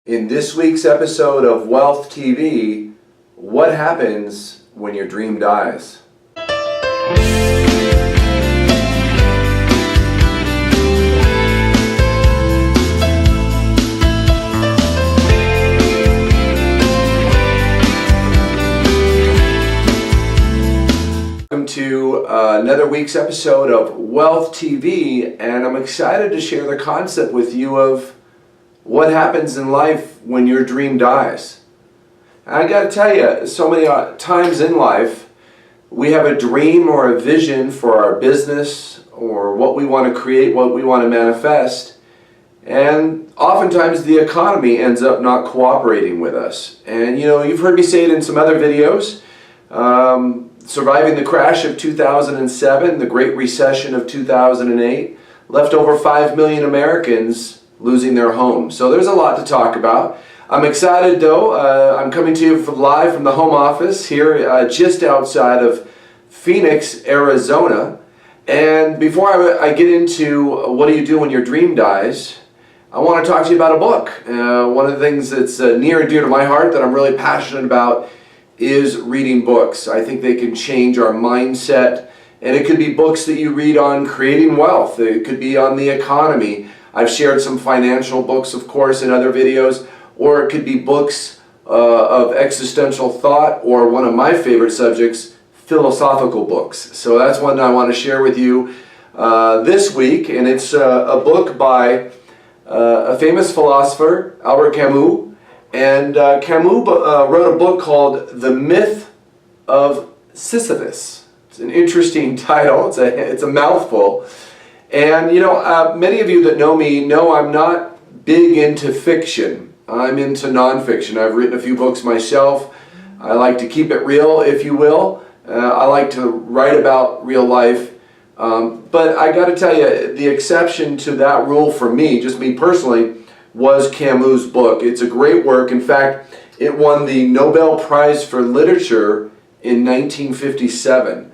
In this week's episode of Wealth TV, what happens when your dream dies? Welcome to another week's episode of Wealth TV, and I'm excited to share the concept with you of what happens in life when your dream dies. I gotta tell you, so many times in life, we have a dream or a vision for our business or what we want to create, what we want to manifest, and oftentimes the economy ends up not cooperating with us. And you've heard me say it in some other videos, surviving the crash of 2007, the Great Recession of 2008, left over 5 million Americans losing their homes. So there's a lot to talk about. I'm excited though. I'm coming to you live from the home office here just outside of Phoenix, Arizona. And before I get into what do you do when your dream dies, I want to talk to you about a book. One of the things that's near and dear to my heart that I'm really passionate about is reading books. I think they can change our mindset, and it could be books that you read on creating wealth. It could be on the economy. I've shared some financial books, of course, in other videos, or it could be books of existential thought, or one of my favorite subjects, philosophical books. So that's one I want to share with you this week, and it's a book by a famous philosopher, Albert Camus, and Camus wrote a book called The Myth of Sisyphus. It's an interesting title. It's a mouthful. And many of you that know me know I'm not big into fiction. I'm into nonfiction. I've written a few books myself. I like to keep it real, if you will. I like to write about real life. But I got to tell you, the exception to that rule for me, just me personally, was Camus' book. It's a great work. In fact, it won the Nobel Prize for Literature in 1957.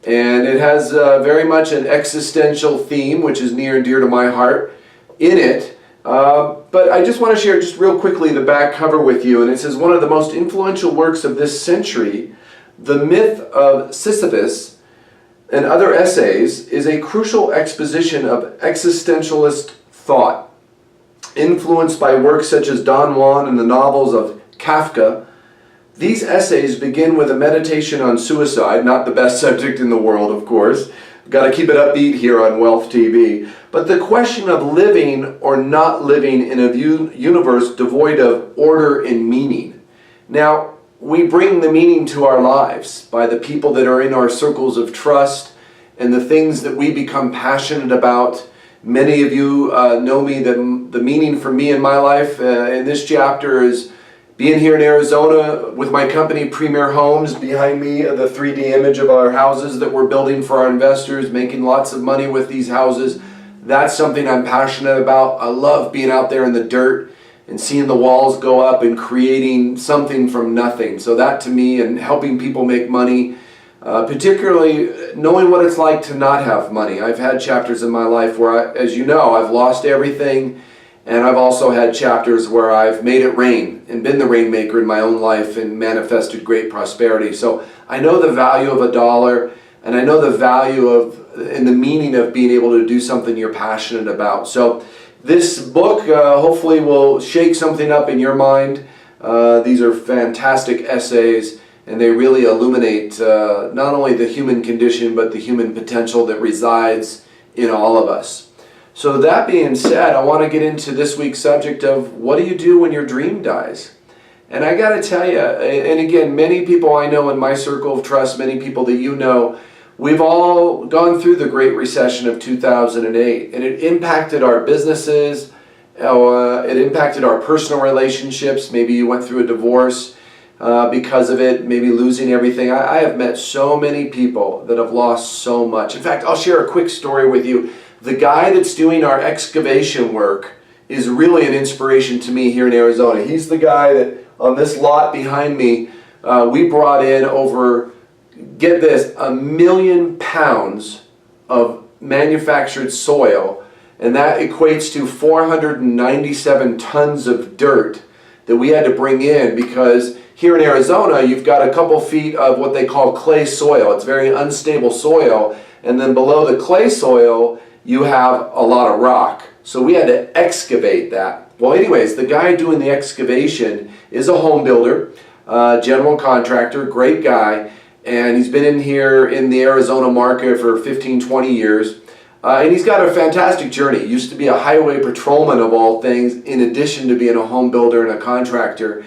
And it has very much an existential theme, which is near and dear to my heart, in it. But I just want to share just real quickly the back cover with you. And it says, one of the most influential works of this century, The Myth of Sisyphus and Other Essays, is a crucial exposition of existentialist thought. Influenced by works such as Don Juan and the novels of Kafka, these essays begin with a meditation on suicide, not the best subject in the world, of course. Got to keep it upbeat here on Wealth TV. But the question of living or not living in a universe devoid of order and meaning. Now, we bring the meaning to our lives by the people that are in our circles of trust and the things that we become passionate about. Many of you know me, the meaning for me in my life in this chapter is being here in Arizona with my company, Premier Homes, behind me, the 3D image of our houses that we're building for our investors, making lots of money with these houses. That's something I'm passionate about. I love being out there in the dirt and seeing the walls go up and creating something from nothing. So that to me, and helping people make money, particularly knowing what it's like to not have money. I've had chapters in my life where, as you know, I've lost everything. And I've also had chapters where I've made it rain and been the rainmaker in my own life and manifested great prosperity. So I know the value of a dollar, and I know the value of and the meaning of being able to do something you're passionate about. So this book hopefully will shake something up in your mind. These are fantastic essays, and they really illuminate not only the human condition, but the human potential that resides in all of us. So that being said, I want to get into this week's subject of what do you do when your dream dies? And I got to tell you, and again, many people I know in my circle of trust, many people that you know, we've all gone through the Great Recession of 2008, and it impacted our businesses, it impacted our personal relationships. Maybe you went through a divorce because of it, maybe losing everything. I have met so many people that have lost so much. In fact, I'll share a quick story with you. The guy that's doing our excavation work is really an inspiration to me here in Arizona. He's the guy that on this lot behind me, we brought in over, get this, 1 million pounds of manufactured soil, and that equates to 497 tons of dirt that we had to bring in, because here in Arizona, you've got a couple feet of what they call clay soil. It's very unstable soil. And then below the clay soil, you have a lot of rock. So we had to excavate that. Well, anyways, the guy doing the excavation is a home builder, general contractor, great guy. And he's been in here in the Arizona market for 15, 20 years. And he's got a fantastic journey. He used to be a highway patrolman of all things, in addition to being a home builder and a contractor.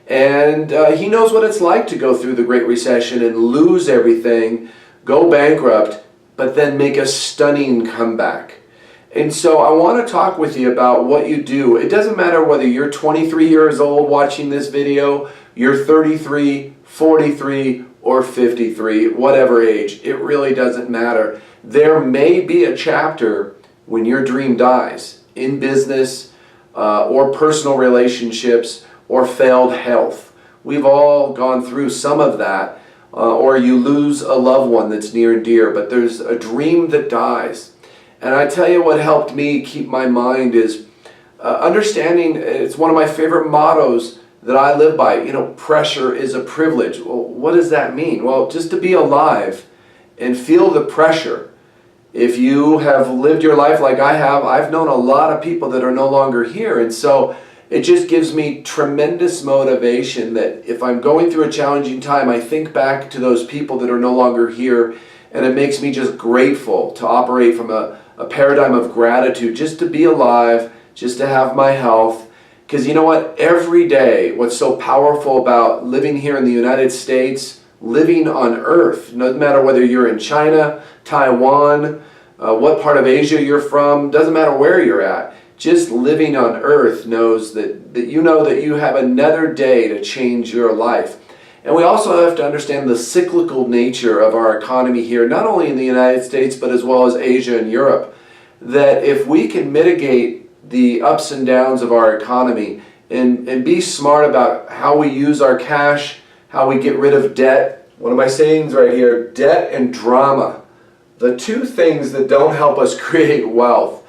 And he knows what it's like to go through the Great Recession and lose everything, go bankrupt, but then make a stunning comeback. And so I want to talk with you about what you do. It doesn't matter whether you're 23 years old watching this video, you're 33, 43, or 53, whatever age. It really doesn't matter. There may be a chapter when your dream dies in business or personal relationships or failed health. We've all gone through some of that, or you lose a loved one that's near and dear, but there's a dream that dies. And I tell you what helped me keep my mind is understanding, it's one of my favorite mottos that I live by, pressure is a privilege. Well, what does that mean? Well, just to be alive and feel the pressure. If you have lived your life like I have, I've known a lot of people that are no longer here. And so it just gives me tremendous motivation that if I'm going through a challenging time, I think back to those people that are no longer here, and it makes me just grateful to operate from a paradigm of gratitude, just to be alive, just to have my health. Because you know what? Every day, what's so powerful about living here in the United States, living on Earth, no matter whether you're in China, Taiwan, what part of Asia you're from, doesn't matter where you're at, just living on Earth knows that you know that you have another day to change your life. And we also have to understand the cyclical nature of our economy here, not only in the United States, but as well as Asia and Europe, that if we can mitigate the ups and downs of our economy and be smart about how we use our cash, how we get rid of debt. One of my sayings right here, debt and drama, the two things that don't help us create wealth.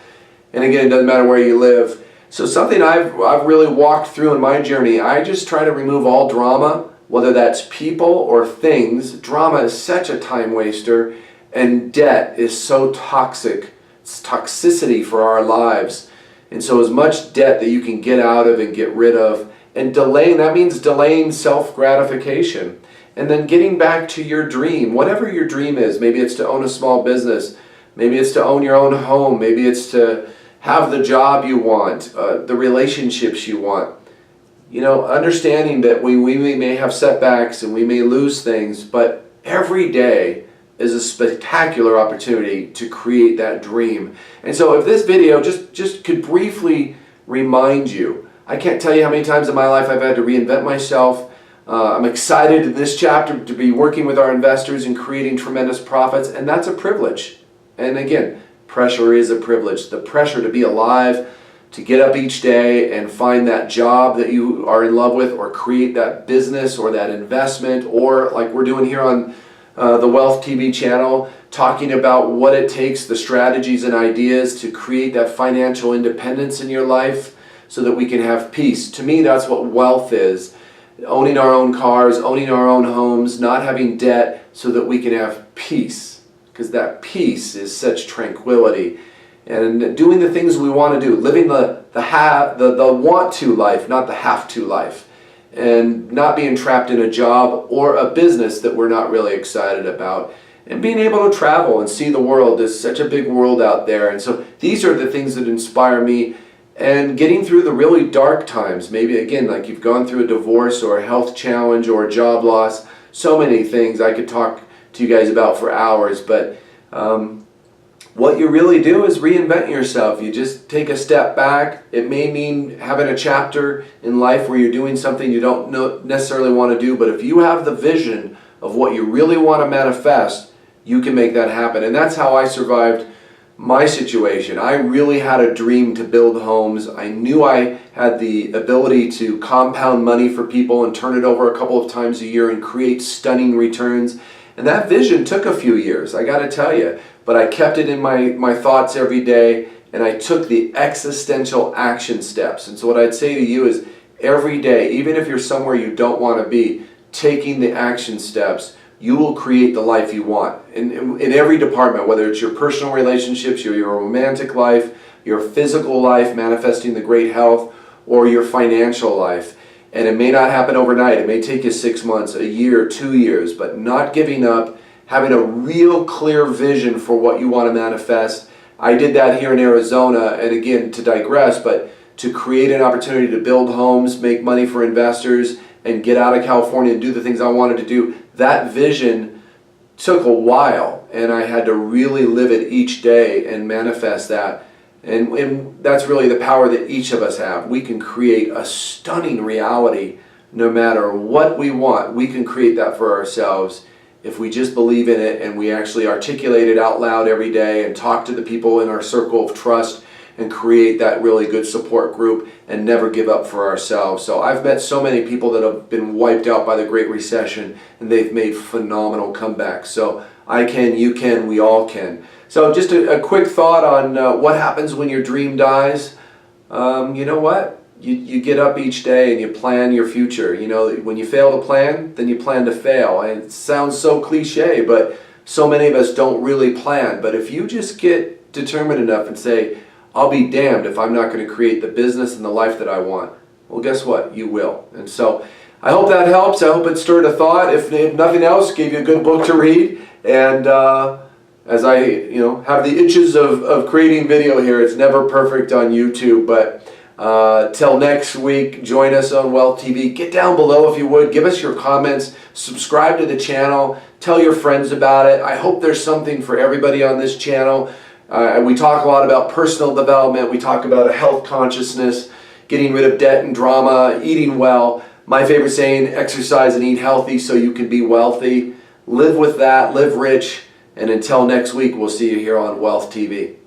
And again, it doesn't matter where you live. So something I've really walked through in my journey, I just try to remove all drama, whether that's people or things. Drama is such a time waster, and debt is so toxic. It's toxicity for our lives. And so as much debt that you can get out of and get rid of, and delaying, that means delaying self-gratification. And then getting back to your dream, whatever your dream is. Maybe it's to own a small business. Maybe it's to own your own home. Maybe it's to have the job you want, the relationships you want. Understanding that we may have setbacks and we may lose things, but every day is a spectacular opportunity to create that dream. And so if this video just could briefly remind you, I can't tell you how many times in my life I've had to reinvent myself. I'm excited in this chapter to be working with our investors and creating tremendous profits, and that's a privilege. And again, pressure is a privilege. The pressure to be alive, to get up each day and find that job that you are in love with, or create that business or that investment, or like we're doing here on the Wealth TV channel, talking about what it takes, the strategies and ideas to create that financial independence in your life so that we can have peace. To me, that's what wealth is. Owning our own cars, owning our own homes, not having debt, so that we can have peace. Because that peace is such tranquility. And doing the things we want to do, living the want to life, not the have to life. And not being trapped in a job or a business that we're not really excited about. And being able to travel and see the world. There's such a big world out there. And so these are the things that inspire me. And getting through the really dark times, maybe again, like you've gone through a divorce or a health challenge or a job loss. So many things I could talk to you guys about for hours. But what you really do is reinvent yourself. You just take a step back. It may mean having a chapter in life where you're doing something you don't necessarily want to do, but if you have the vision of what you really want to manifest, you can make that happen. And that's how I survived my situation. I really had a dream to build homes. I knew I had the ability to compound money for people and turn it over a couple of times a year and create stunning returns. And that vision took a few years, I got to tell you. But I kept it in my thoughts every day, and I took the existential action steps. And so what I'd say to you is, every day, even if you're somewhere you don't want to be, taking the action steps, you will create the life you want. In every department, whether it's your personal relationships, your romantic life, your physical life, manifesting the great health, or your financial life. And it may not happen overnight. It may take you 6 months, a year, 2 years, but not giving up, having a real clear vision for what you want to manifest. I did that here in Arizona, and again, to digress, but to create an opportunity to build homes, make money for investors, and get out of California and do the things I wanted to do. That vision took a while, and I had to really live it each day and manifest that. And that's really the power that each of us have. We can create a stunning reality no matter what we want. We can create that for ourselves if we just believe in it and we actually articulate it out loud every day and talk to the people in our circle of trust and create that really good support group and never give up for ourselves. So I've met so many people that have been wiped out by the Great Recession, and they've made phenomenal comebacks. So I can, you can, we all can. So just a quick thought on what happens when your dream dies. You know what? You get up each day and you plan your future. You know, when you fail to plan, then you plan to fail. And it sounds so cliche, but so many of us don't really plan. But if you just get determined enough and say, I'll be damned if I'm not going to create the business and the life that I want, well, guess what? You will. And so I hope that helps. I hope it stirred a thought. If nothing else, gave you a good book to read. And as I have the itches of creating video here, it's never perfect on YouTube, but till next week, join us on Wealth TV. Get down below if you would. Give us your comments. Subscribe to the channel. Tell your friends about it. I hope there's something for everybody on this channel. We talk a lot about personal development. We talk about a health consciousness, getting rid of debt and drama, eating well. My favorite saying, exercise and eat healthy so you can be wealthy. Live with that, live rich, and until next week, we'll see you here on Wealth TV.